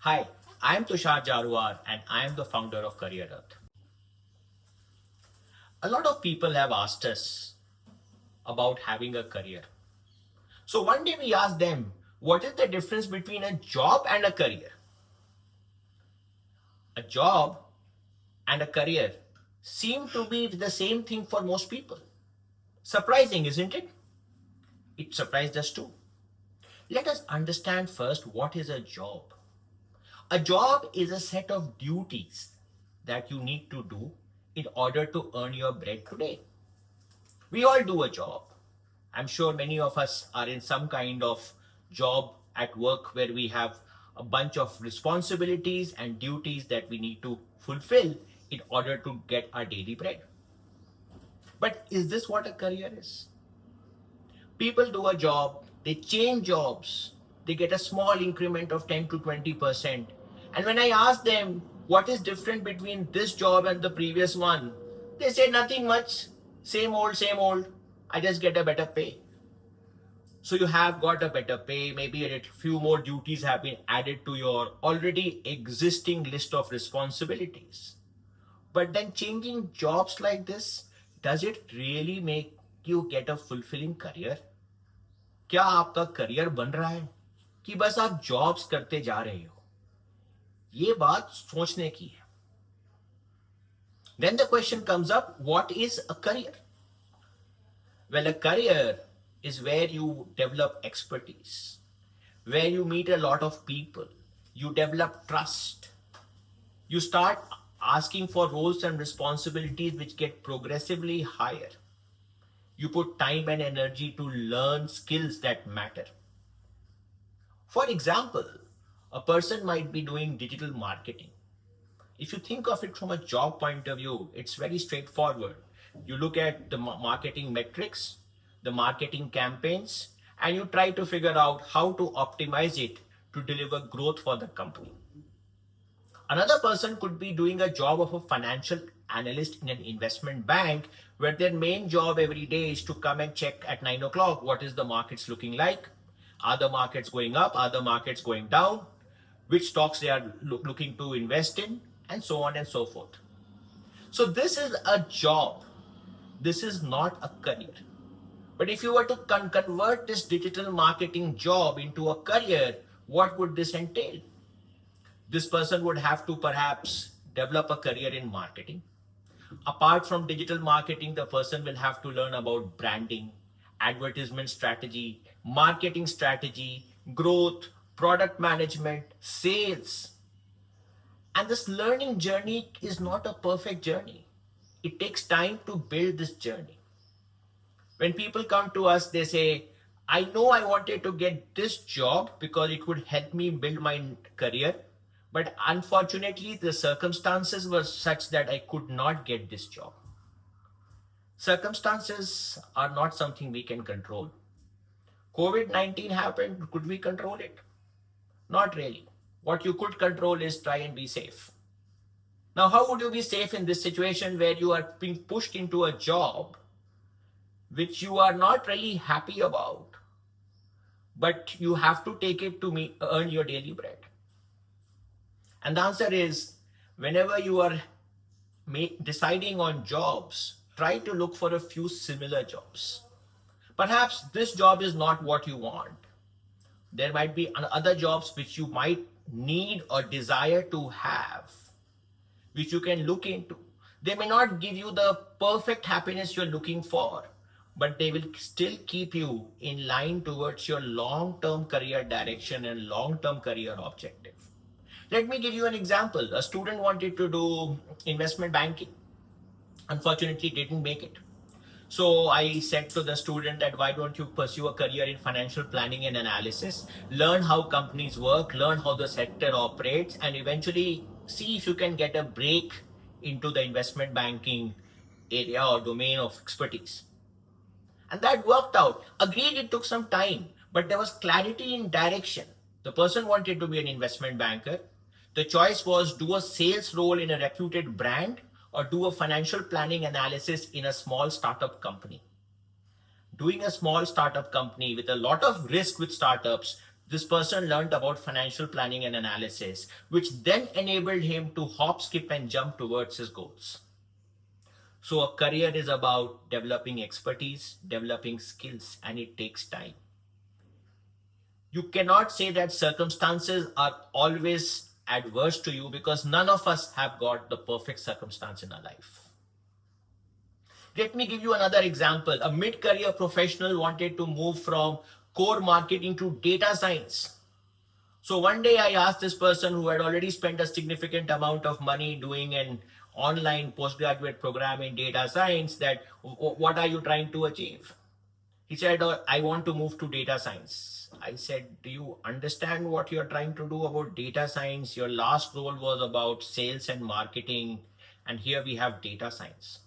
Hi, I am Tushar Jarwar and I am the founder of Career Earth. A lot of people have asked us about having a career. So one day we asked them, what is the difference between a job and a career? A job and a career seem to be the same thing for most people. Surprising, isn't it? It surprised us too. Let us understand first what is a job. A job is a set of duties that you need to do in order to earn your bread today. We all do a job. I'm sure many of us are in some kind of job at work where we have a bunch of responsibilities and duties that we need to fulfill in order to get our daily bread. But is this what a career is? People do a job, they change jobs, they get a small increment of 10 to 20%. And when I ask them what is different between this job and the previous one, they say nothing much, same old, same old. I just get a better pay. So you have got a better pay, maybe a few more duties have been added to your already existing list of responsibilities. But then changing jobs like this, does it really make you get a fulfilling career? क्या आपका career बन रहा है कि बस आप jobs करते जा रहे हो? ये बात सोचने की है. Then the question comes up, what is a career? Well, a career is where you develop expertise, where you meet a lot of people, you develop trust, you start asking for roles and responsibilities which get progressively higher. You put time and energy to learn skills that matter. For example, a person might be doing digital marketing. If you think of it from a job point of view, it's very straightforward. You look at the marketing metrics, the marketing campaigns, and you try to figure out how to optimize it to deliver growth for the company. Another person could be doing a job of a financial analyst in an investment bank where their main job every day is to come and check at 9 o'clock what is the markets looking like. Are the markets going up? Are the markets going down? Which stocks they are looking to invest in? And so on and so forth. So this is a job. This is not a career. But if you were to convert this digital marketing job into a career, what would this entail? This person would have to perhaps develop a career in marketing. Apart from digital marketing, the person will have to learn about branding, advertisement strategy, marketing strategy, growth, product management, sales. And this learning journey is not a perfect journey. It takes time to build this journey. When people come to us, they say, I know I wanted to get this job because it would help me build my career. But unfortunately, the circumstances were such that I could not get this job. Circumstances are not something we can control. COVID-19 happened. Could we control it? Not really. What you could control is try and be safe. Now, how would you be safe in this situation where you are being pushed into a job which you are not really happy about, but you have to take it to earn your daily bread? And the answer is, whenever you are deciding on jobs, try to look for a few similar jobs. Perhaps this job is not what you want. There might be other jobs which you might need or desire to have, which you can look into. They may not give you the perfect happiness you're looking for, but they will still keep you in line towards your long-term career direction and long-term career objective. Let me give you an example. A student wanted to do investment banking. Unfortunately, didn't make it. So I said to the student that why don't you pursue a career in financial planning and analysis, learn how companies work, learn how the sector operates, and eventually see if you can get a break into the investment banking area or domain of expertise. And that worked out. Agreed, it took some time, but there was clarity in direction. The person wanted to be an investment banker. The choice was do a sales role in a reputed brand or do a financial planning analysis in a small startup company. Doing a small startup company with a lot of risk with startups This person learned about financial planning and analysis, which then enabled him to hop, skip, and jump towards his goals. So, a career is about developing expertise, developing skills, and it takes time. You cannot say that circumstances are always adverse to you, because none of us have got the perfect circumstance in our life. Let me give you another example. A mid-career professional wanted to move from core marketing to data science. So one day I asked this person, who had already spent a significant amount of money doing an online postgraduate program in data science, that what are you trying to achieve? He said, I want to move to data science. I said, do you understand what you're trying to do about data science? Your last role was about sales and marketing, and here we have data science.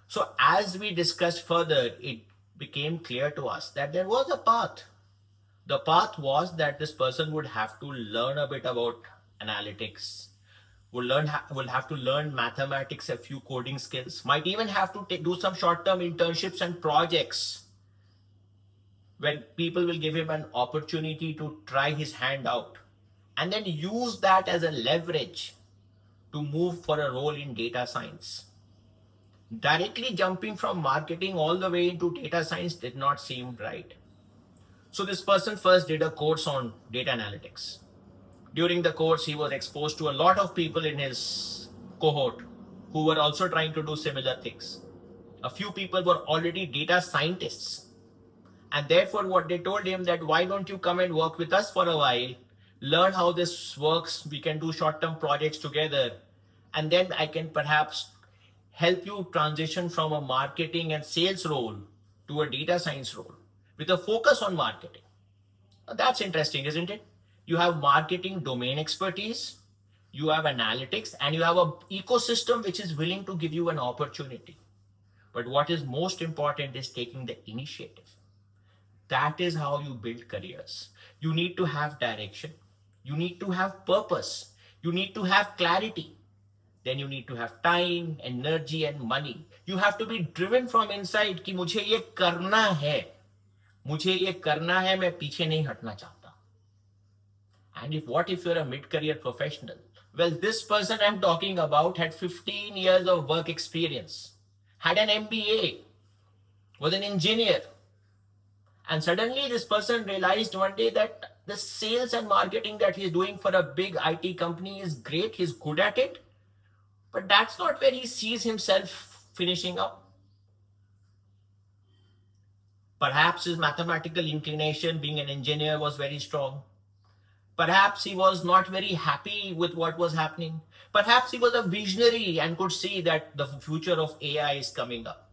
So as we discussed further, it became clear to us that there was a path. The path was that this person would have to learn a bit about analytics, will have to learn mathematics, a few coding skills, might even have to do some short-term internships and projects when people will give him an opportunity to try his hand out, and then use that as a leverage to move for a role in data science. Directly jumping from marketing all the way into data science did not seem right. So this person first did a course on data analytics. During the course, he was exposed to a lot of people in his cohort who were also trying to do similar things. A few people were already data scientists. And therefore, what they told him, that why don't you come and work with us for a while, learn how this works, we can do short-term projects together, and then I can perhaps help you transition from a marketing and sales role to a data science role with a focus on marketing. That's interesting, isn't it? You have marketing domain expertise, you have analytics, and you have an ecosystem which is willing to give you an opportunity. But what is most important is taking the initiative. That is how you build careers. You need to have direction. You need to have purpose. You need to have clarity. Then you need to have time, energy, and money. You have to be driven from inside कि मुझे ये करना है, मुझे ये करना है, मैं पीछे नहीं हटना चाहता. And what if you're a mid-career professional? Well, this person I'm talking about had 15 years of work experience, had an MBA, was an engineer. And suddenly this person realized one day that the sales and marketing that he's doing for a big IT company is great, he's good at it, but that's not where he sees himself finishing up. Perhaps his mathematical inclination, being an engineer, was very strong. Perhaps he was not very happy with what was happening. Perhaps he was a visionary and could see that the future of AI is coming up.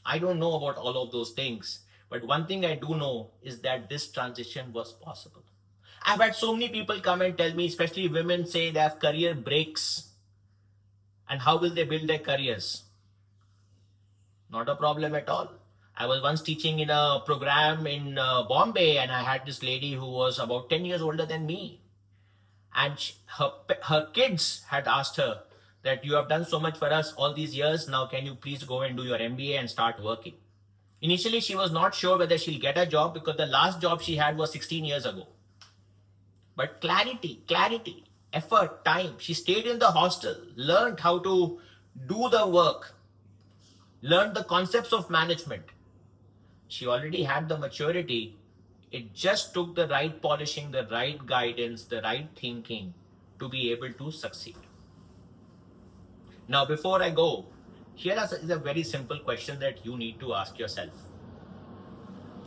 I don't know about all of those things, but one thing I do know is that this transition was possible. I've had so many people come and tell me, especially women, say they have career breaks. And how will they build their careers? Not a problem at all. I was once teaching in a program in Bombay, and I had this lady who was about 10 years older than me. And her kids had asked her that you have done so much for us all these years, now can you please go and do your MBA and start working? Initially, she was not sure whether she'll get a job because the last job she had was 16 years ago. But clarity, effort, time. She stayed in the hostel, learned how to do the work, learned the concepts of management. She already had the maturity. It just took the right polishing, the right guidance, the right thinking to be able to succeed. Now, before I go, here is a very simple question that you need to ask yourself.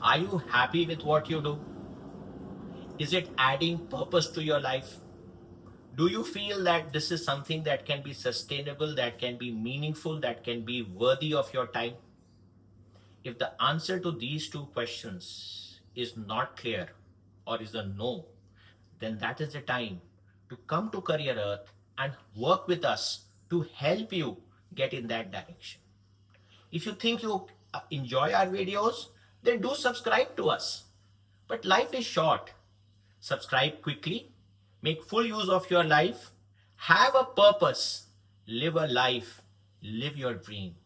Are you happy with what you do? Is it adding purpose to your life? Do you feel that this is something that can be sustainable, that can be meaningful, that can be worthy of your time? If the answer to these two questions is not clear or is a no, then that is the time to come to Career Earth and work with us to help you get in that direction. If you think you enjoy our videos, then do subscribe to us. But life is short. Subscribe quickly, make full use of your life, have a purpose, live a life, live your dream.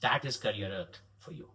That is Career Earth for you.